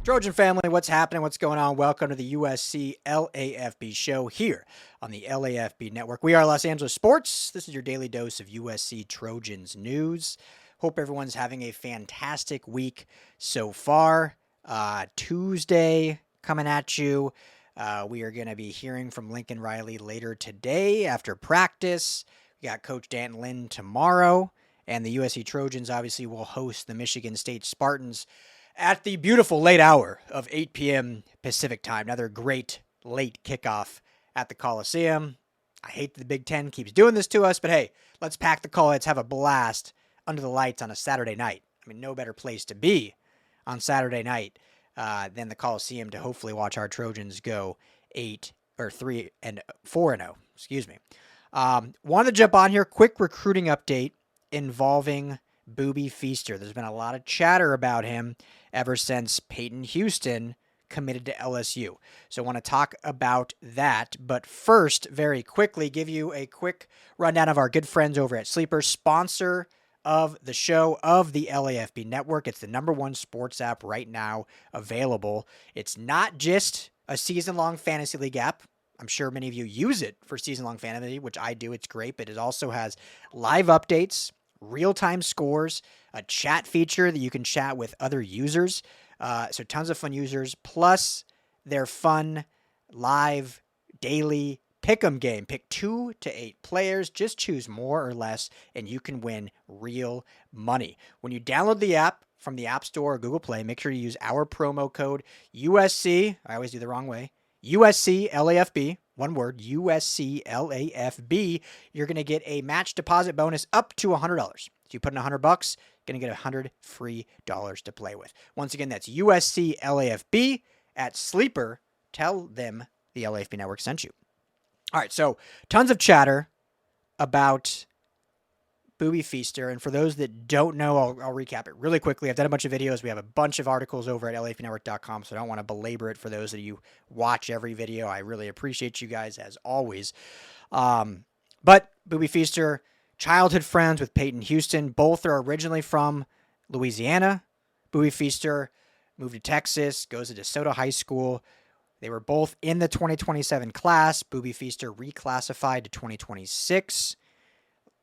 Trojan family, what's happening? What's going on? Welcome to the USC LAFB show here on the LAFB network. We are Los Angeles Sports. This is your daily dose of USC Trojans news. Hope everyone's having a fantastic week so far. Tuesday coming at you. We are going to be hearing from Lincoln Riley later today after practice. We got Coach Dan Lynn tomorrow, and the USC Trojans obviously will host the Michigan State Spartans at the beautiful late hour of 8 p.m. Pacific time. Another great late kickoff at the Coliseum. I hate that the Big Ten keeps doing this to us, but hey, let's pack the call. Let's have a blast under the lights on a Saturday night. I mean, no better place to be on Saturday night than the Coliseum to hopefully watch our Trojans go 4-0. Excuse me. Wanted to jump on here. Quick recruiting update involving Boobie Feaster. There's been a lot of chatter about him ever since Peyton Houston committed to LSU. So I want to talk about that. But first, very quickly, give you a quick rundown of our good friends over at Sleeper, sponsor of the show of the LAFB network. It's the #1 sports app right now available. It's not just a season-long fantasy league app. I'm sure many of you use it for season-long fantasy, which I do. It's great, but it also has live updates, real-time scores, a chat feature that you can chat with other users. So tons of fun users, plus their fun live daily pick'em game. Pick 2 to 8 players, just choose more or less, and you can win real money. When you download the app from the App Store or Google Play, make sure you use our promo code USC. I always do the wrong way. USC LAFB, one word, USC LAFB. You're going to get a match deposit bonus up to $100. So you put in $100, going to get $100 free to play with. Once again, that's USC LAFB at Sleeper. Tell them the LAFB network sent you. All right, so tons of chatter about Boobie Feaster. And for those that don't know, I'll recap it really quickly. I've done a bunch of videos. We have a bunch of articles over at LAFBnetwork.com, so I don't want to belabor it for those of you watch every video. I really appreciate you guys, as always. But Boobie Feaster, childhood friends with Peyton Houston. Both are originally from Louisiana. Boobie Feaster moved to Texas, goes to DeSoto High School. They were both in the 2027 class. Boobie Feaster reclassified to 2026.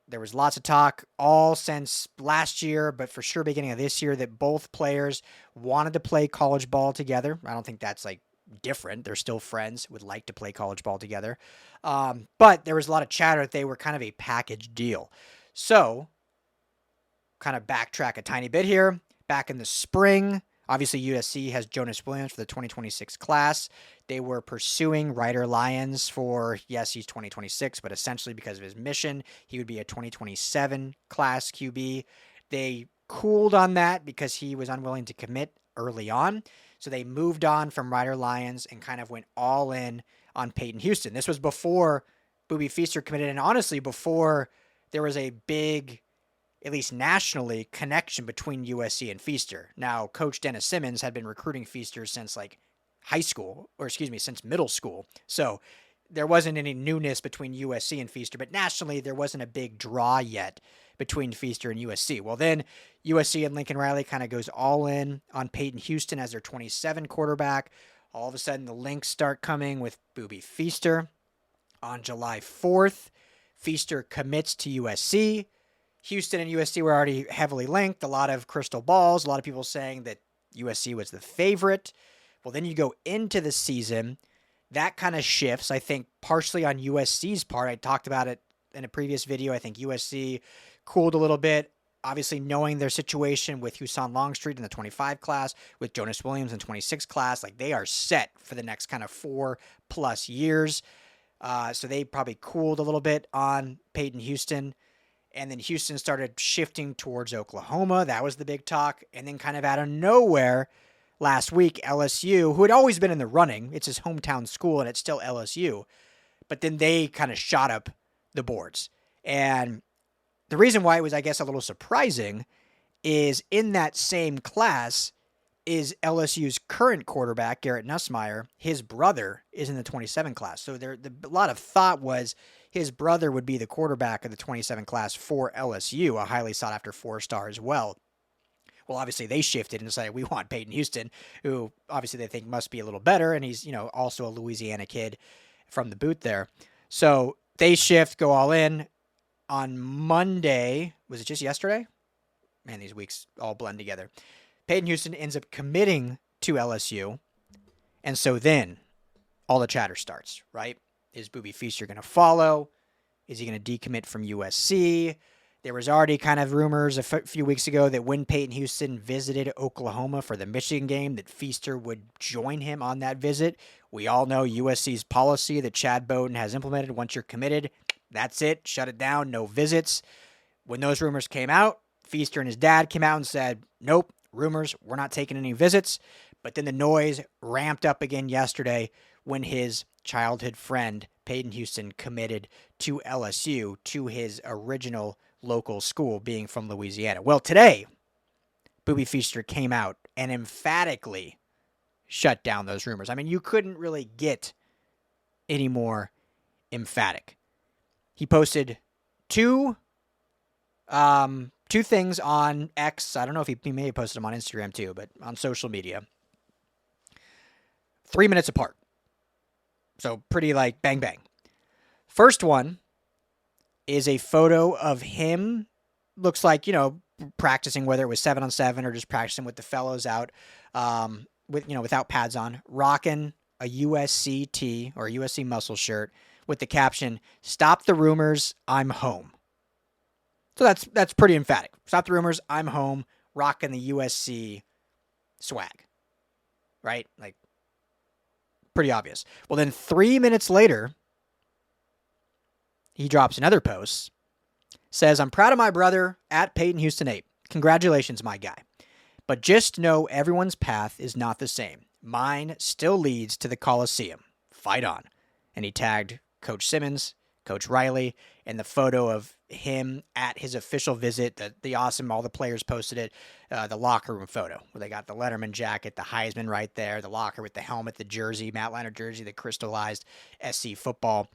There was lots of talk all since last year, but for sure beginning of this year, that both players wanted to play college ball together. I don't think that's like different. They're still friends, would like to play college ball together. But there was a lot of chatter that they were kind of a package deal. So kind of backtrack a tiny bit here. Back in the spring, obviously USC has Jonas Williams for the 2026 class. They were pursuing Ryder Lyons for, yes, he's 2026, but essentially because of his mission, he would be a 2027 class QB. They cooled on that because he was unwilling to commit early on. So they moved on from Ryder Lyons and kind of went all in on Peyton Houston. This was before Boobie Feaster committed, and honestly before there was a big, at least nationally, connection between USC and Feaster. Now, Coach Dennis Simmons had been recruiting Feaster since since middle school. So there wasn't any newness between USC and Feaster, but nationally there wasn't a big draw yet between Feaster and USC. Well, then USC and Lincoln Riley kind of goes all in on Peyton Houston as their 27 quarterback. All of a sudden the links start coming with Boobie Feaster. On July 4th, Feaster commits to USC. Houston and USC were already heavily linked. A lot of crystal balls. A lot of people saying that USC was the favorite. Well, then you go into the season. That kind of shifts, I think, partially on USC's part. I talked about it in a previous video. I think USC cooled a little bit, obviously knowing their situation with Husan Longstreet in the 25 class, with Jonas Williams in the 26 class. Like, they are set for the next kind of 4+ years. So they probably cooled a little bit on Peyton Houston. And then Houston started shifting towards Oklahoma. That was the big talk. And then kind of out of nowhere, last week, LSU, who had always been in the running, it's his hometown school and it's still LSU, but then they kind of shot up the boards. And the reason why it was, I guess, a little surprising is in that same class is LSU's current quarterback, Garrett Nussmeier. His brother is in the 27 class. So a lot of thought was his brother would be the quarterback of the 27 class for LSU, a highly sought-after 4-star as well. Well, obviously they shifted and decided we want Peyton Houston, who obviously they think must be a little better, and he's, also a Louisiana kid from the boot there. So they shift, go all in. On Monday, was it just yesterday? Man, these weeks all blend together. Peyton Houston ends up committing to LSU, and so then all the chatter starts, right? Is Boobie Feaster going to follow? Is he going to decommit from USC? There was already kind of rumors a few weeks ago that when Peyton Houston visited Oklahoma for the Michigan game, that Feaster would join him on that visit. We all know USC's policy that Chad Bowden has implemented. Once you're committed, that's it. Shut it down. No visits. When those rumors came out, Feaster and his dad came out and said, nope, rumors, we're not taking any visits. But then the noise ramped up again yesterday when his childhood friend, Peyton Houston, committed to LSU, to his original local school, being from Louisiana. Well, today, Boobie Feaster came out and emphatically shut down those rumors. I mean, you couldn't really get any more emphatic. He posted two things on X. I don't know if he may have posted them on Instagram too, but on social media. 3 minutes apart. So pretty like bang, bang. First one is a photo of him, looks like, practicing, whether it was 7-on-7 or just practicing with the fellows out, without pads on, rocking a USC tee or a USC muscle shirt with the caption, "Stop the rumors, I'm home." So that's pretty emphatic. Stop the rumors, I'm home, rocking the USC swag, right? Like, pretty obvious. Well, then 3 minutes later, he drops another post, says, "I'm proud of my brother at Peyton Houston 8. Congratulations, my guy. But just know everyone's path is not the same. Mine still leads to the Coliseum. Fight on." And he tagged Coach Simmons, Coach Riley, and the photo of him at his official visit, the awesome, all the players posted it, the locker room photo, where they got the Letterman jacket, the Heisman right there, the locker with the helmet, the jersey, Matt Leinart jersey, the crystallized SC football.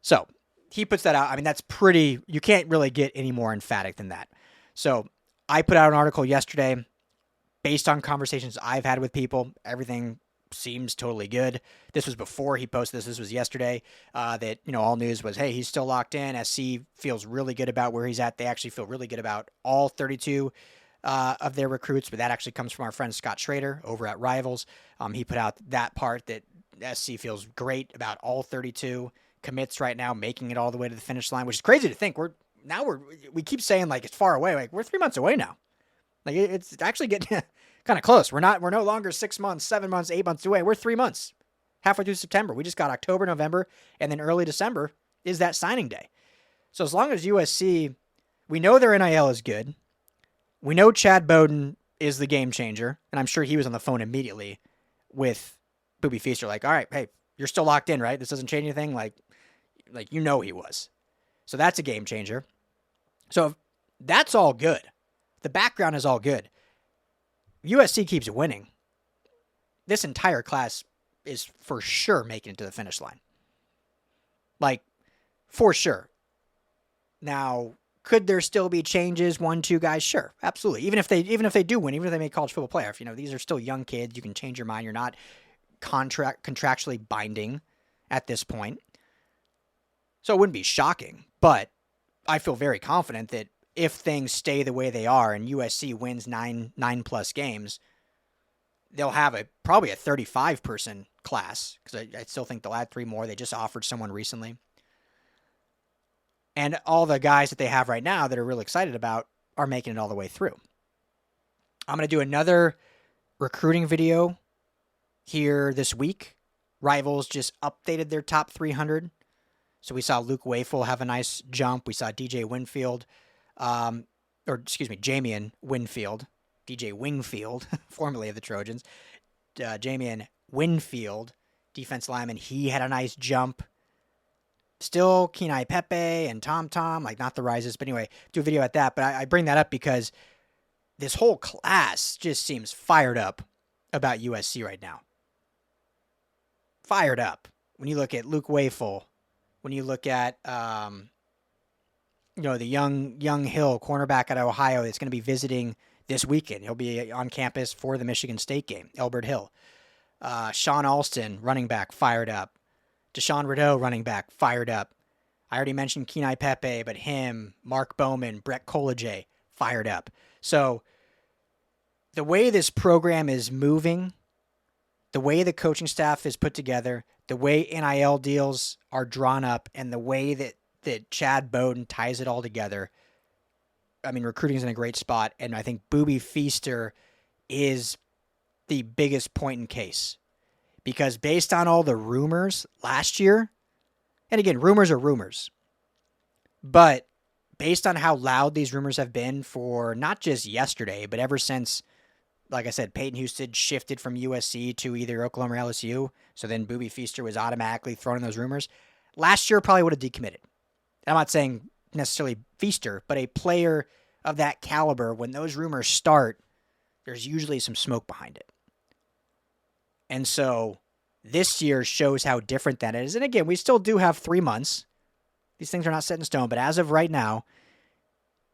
So he puts that out. I mean, that's pretty, you can't really get any more emphatic than that. So I put out an article yesterday based on conversations I've had with people. Everything seems totally good. This was before he posted this. This was yesterday. That, all news was, hey, he's still locked in. SC feels really good about where he's at. They actually feel really good about all 32 of their recruits, but that actually comes from our friend Scott Schrader over at Rivals. He put out that part that SC feels great about all 32 commits right now, making it all the way to the finish line, which is crazy to think. We keep saying like it's far away. Like, we're 3 months away now. Like, it's actually getting kind of close. We're no longer 6 months, 7 months, 8 months away. We're 3 months, halfway through September. We just got October, November, and then early December is that signing day. So as long as USC, we know their NIL is good. We know Chad Bowden is the game changer, and I'm sure he was on the phone immediately with Boobie Feaster, like, all right, hey, you're still locked in, right? This doesn't change anything. Like he was. So that's a game changer. So that's all good. The background is all good. USC keeps winning. This entire class is for sure making it to the finish line. Like, for sure. Now, could there still be changes? 1-2 guys? Sure, absolutely. Even if they do win, even if they make college football playoff, these are still young kids. You can change your mind. You're not contractually binding at this point. So it wouldn't be shocking, but I feel very confident that if things stay the way they are and USC wins nine plus games, they'll have probably a 35-person class, because I still think they'll add 3 more. They just offered someone recently. And all the guys that they have right now that are really excited about are making it all the way through. I'm going to do another recruiting video here this week. Rivals just updated their top 300. So we saw Luke Wayful have a nice jump. We saw Jamian Winfield, DJ Wingfield, formerly of the Trojans. Jamian Winfield, defense lineman, he had a nice jump. Still Kenai Pepe and Tom, like not the rises, but anyway, do a video at that. But I bring that up because this whole class just seems fired up about USC right now. Fired up. When you look at Luke Wayful, when you look at the young Hill cornerback at Ohio that's going to be visiting this weekend. He'll be on campus for the Michigan State game. Elbert Hill. Sean Alston, running back, fired up. Deshaun Rideau, running back, fired up. I already mentioned Kenai Pepe, but him, Mark Bowman, Brett Collegier, fired up. So the way this program is moving, the way the coaching staff is put together, the way NIL deals are drawn up, and the way that Chad Bowden ties it all together, I mean, recruiting is in a great spot, and I think Boobie Feaster is the biggest point in case. Because based on all the rumors last year, and again, rumors are rumors, but based on how loud these rumors have been for not just yesterday, but ever since, like I said, Peyton Houston shifted from USC to either Oklahoma or LSU, so then Boobie Feaster was automatically thrown in those rumors. Last year probably would have decommitted. I'm not saying necessarily Feaster, but a player of that caliber, when those rumors start, there's usually some smoke behind it. And so this year shows how different that is. And again, we still do have 3 months. These things are not set in stone, but as of right now,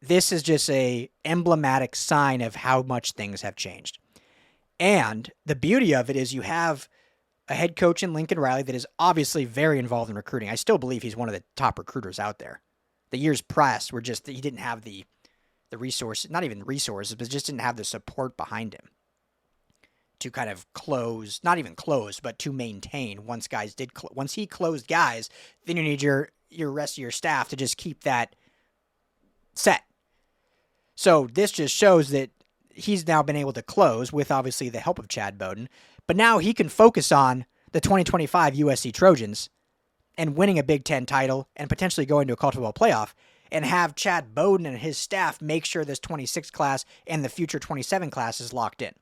this is just a emblematic sign of how much things have changed. And the beauty of it is you have a head coach in Lincoln Riley that is obviously very involved in recruiting. I still believe he's one of the top recruiters out there. The years past were just that he didn't have the resources, not even resources, but just didn't have the support behind him to kind of close, not even close, but to maintain once guys did, once he closed guys, then you need your rest of your staff to just keep that set. So this just shows that he's now been able to close with obviously the help of Chad Bowden, but now he can focus on the 2025 USC Trojans and winning a Big Ten title and potentially going to a college football playoff, and have Chad Bowden and his staff make sure this 26 class and the future 27 class is locked in.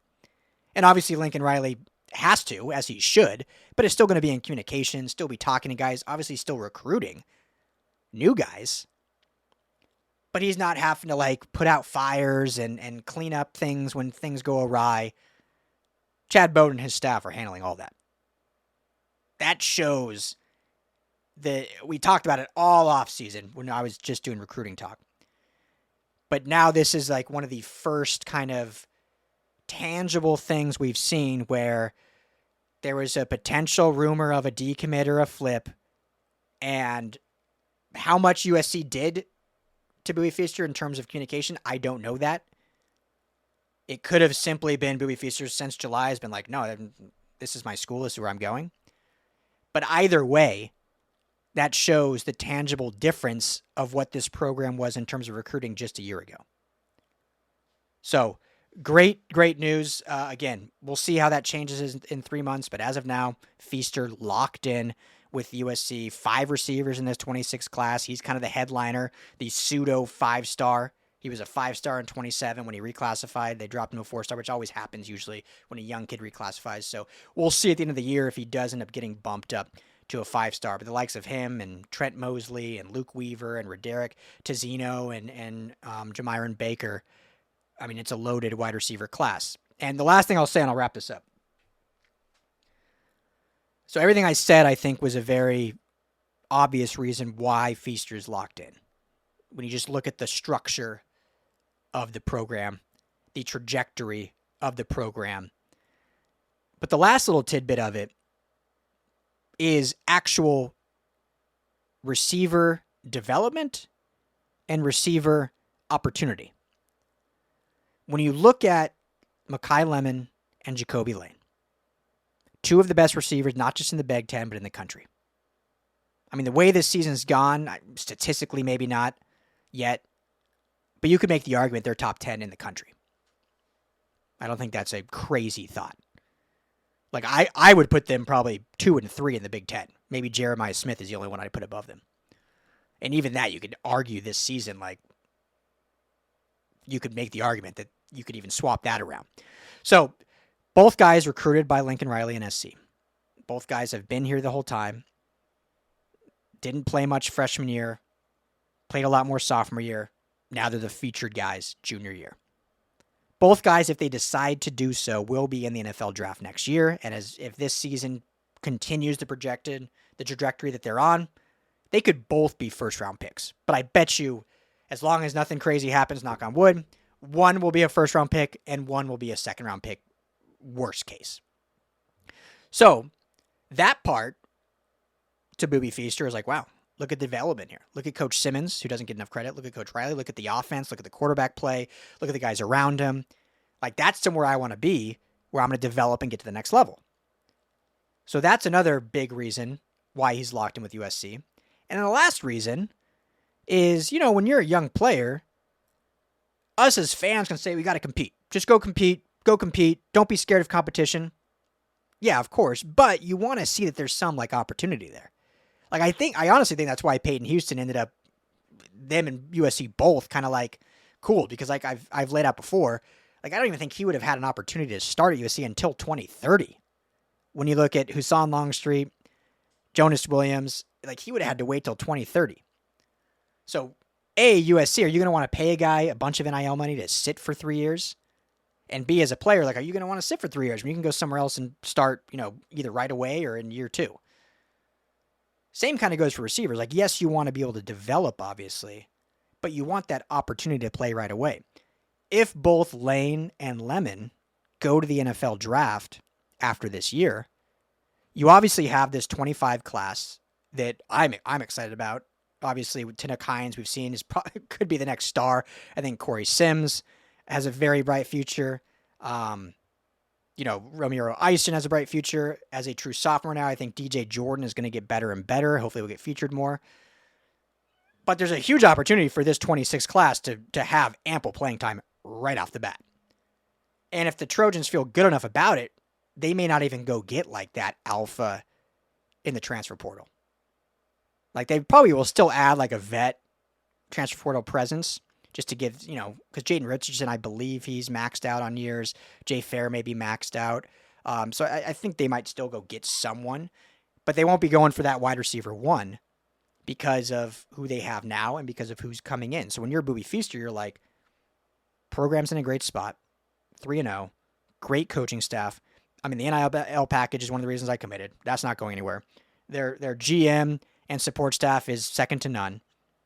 And obviously Lincoln Riley has to, as he should, but it's still going to be in communication, still be talking to guys, obviously still recruiting new guys. But he's not having to like put out fires and clean up things when things go awry. Chad Bowden and his staff are handling all that. That shows that we talked about it all offseason when I was just doing recruiting talk. But now this is like one of the first kind of tangible things we've seen where there was a potential rumor of a decommit or a flip, and how much USC did to Boobie Feaster in terms of communication, I don't know that. It could have simply been Boobie Feaster since July has been like, no, this is my school, this is where I'm going. But either way, that shows the tangible difference of what this program was in terms of recruiting just a year ago. So, great news. Again, we'll see how that changes in 3 months, but as of now, Feaster locked in with USC. 5 receivers in this 26 class. He's kind of the headliner, the pseudo 5-star. He was a 5-star in 27 when he reclassified. They dropped him to a 4-star, which always happens usually when a young kid reclassifies. So we'll see at the end of the year if he does end up getting bumped up to a 5-star. But the likes of him and Trent Mosley and Luke Weaver and Roderick Tizino and Jamiron Baker, I mean, it's a loaded wide receiver class. And the last thing I'll say, and I'll wrap this up. So everything I said, I think, was a very obvious reason why Feaster's locked in. When you just look at the structure of the program, the trajectory of the program. But the last little tidbit of it is actual receiver development and receiver opportunity. When you look at Makai Lemon and Jacoby Lane, 2 of the best receivers, not just in the Big Ten, but in the country. I mean, the way this season's gone, statistically maybe not yet, but you could make the argument they're top 10 in the country. I don't think that's a crazy thought. Like, I would put them probably 2 and 3 in the Big Ten. Maybe Jeremiah Smith is the only one I'd put above them. And even that, you could argue this season, like, you could make the argument that you could even swap that around. So, both guys recruited by Lincoln Riley and SC. Both guys have been here the whole time. Didn't play much freshman year. Played a lot more sophomore year. Now they're the featured guys junior year. Both guys, if they decide to do so, will be in the NFL draft next year. And if this season continues the trajectory that they're on, they could both be first-round picks. But I bet you, as long as nothing crazy happens, knock on wood, one will be a first-round pick and one will be a second-round pick, worst case. So that part to Boobie Feaster is like, wow, look at the development here. Look at Coach Simmons, who doesn't get enough credit. Look at Coach Riley. Look at the offense. Look at the quarterback play. Look at the guys around him. Like, that's somewhere I want to be, where I'm going to develop and get to the next level. So that's another big reason why he's locked in with USC. And then the last reason is, you know, when you're a young player, us as fans can say we got to compete. Just go compete. Go compete. Don't be scared of competition. Yeah, of course. But you want to see that there's some, like, opportunity there. Like, I honestly think that's why Peyton Houston ended up, them and USC both kind of like cool, because like I've laid out before, like, I don't even think he would have had an opportunity to start at USC until 2030. When you look at Hassan Longstreet, Jonas Williams, like, he would have had to wait till 2030. So, A, USC, are you going to want to pay a guy a bunch of NIL money to sit for 3 years? And B, as a player, like, are you going to want to sit for 3 years when you can go somewhere else and start, you know, either right away or in year 2? Same kind of goes for receivers. Like, yes, you want to be able to develop, obviously, but you want that opportunity to play right away. If both Lane and Lemon go to the NFL draft after this year, you obviously have this 25 class that I'm excited about. Obviously, with Tinnock Hines, we've seen could be the next star. I think Corey Sims has a very bright future. You know, Romeo Easton has a bright future as a true sophomore now. I think DJ Jordan is going to get better and better. Hopefully we'll get featured more. But there's a huge opportunity for this 26 class to have ample playing time right off the bat. And if the Trojans feel good enough about it, they may not even go get like that alpha in the transfer portal. Like, they probably will still add like a vet transfer portal presence, just to give, you know, because Jaden Richardson, I believe he's maxed out on years. Jay Fair may be maxed out. So I think they might still go get someone, but they won't be going for that wide receiver one because of who they have now and because of who's coming in. So when you're a Boobie Feaster, you're like, program's in a great spot, 3-0, great coaching staff. I mean, the NIL package is one of the reasons I committed. That's not going anywhere. Their GM and support staff is second to none.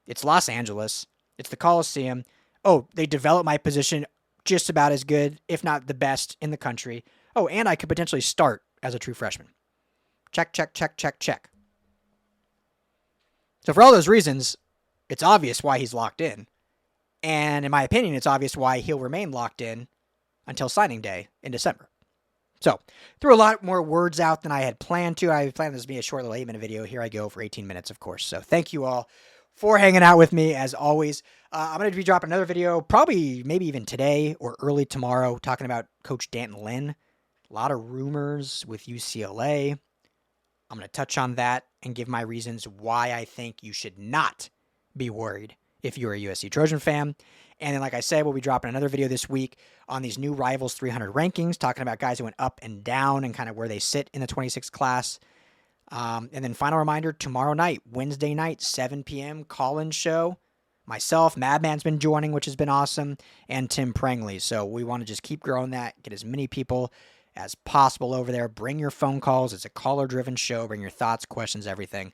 It's Los Angeles. It's the Coliseum. Oh, they develop my position just about as good, if not the best in the country. Oh, and I could potentially start as a true freshman. Check, check, check, check, check. So for all those reasons, it's obvious why he's locked in. And in my opinion, it's obvious why he'll remain locked in until signing day in December. So, threw a lot more words out than I had planned to. I planned this to be a short little 8-minute video. Here I go for 18 minutes, of course. So thank you all for hanging out with me, as always. I'm going to be dropping another video, probably maybe even today or early tomorrow, talking about Coach Danton Lynn. A lot of rumors with UCLA. I'm going to touch on that and give my reasons why I think you should not be worried if you're a USC Trojan fan. And then, like I said, we'll be dropping another video this week on these new Rivals 300 rankings, talking about guys who went up and down and kind of where they sit in the 26 class. And then final reminder, tomorrow night, Wednesday night, 7 p.m., call-in show. Myself, Madman's been joining, which has been awesome, and Tim Prangley. So we want to just keep growing that, get as many people as possible over there. Bring your phone calls. It's a caller-driven show. Bring your thoughts, questions, everything.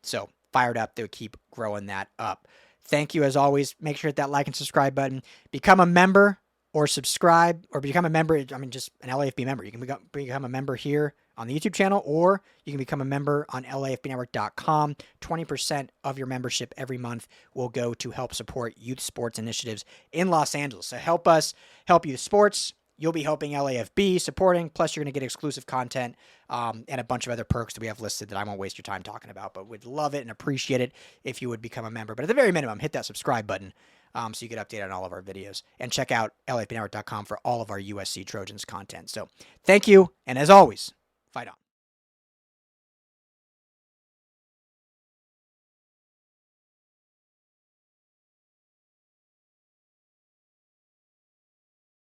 So fired up to keep growing that up. Thank you, as always. Make sure to hit that like and subscribe button. Become a member or subscribe or become a member. I mean, just an LAFB member. You can become a member here on the YouTube channel, or you can become a member on LAFBnetwork.com. 20% of your membership every month will go to help support youth sports initiatives in Los Angeles. So help us help youth sports. You'll be helping LAFB supporting, plus you're going to get exclusive content and a bunch of other perks that we have listed that I won't waste your time talking about, but would love it and appreciate it if you would become a member. But at the very minimum, hit that subscribe button so you get updated on all of our videos. And check out LAFBnetwork.com for all of our USC Trojans content. So thank you, and as always, fight on.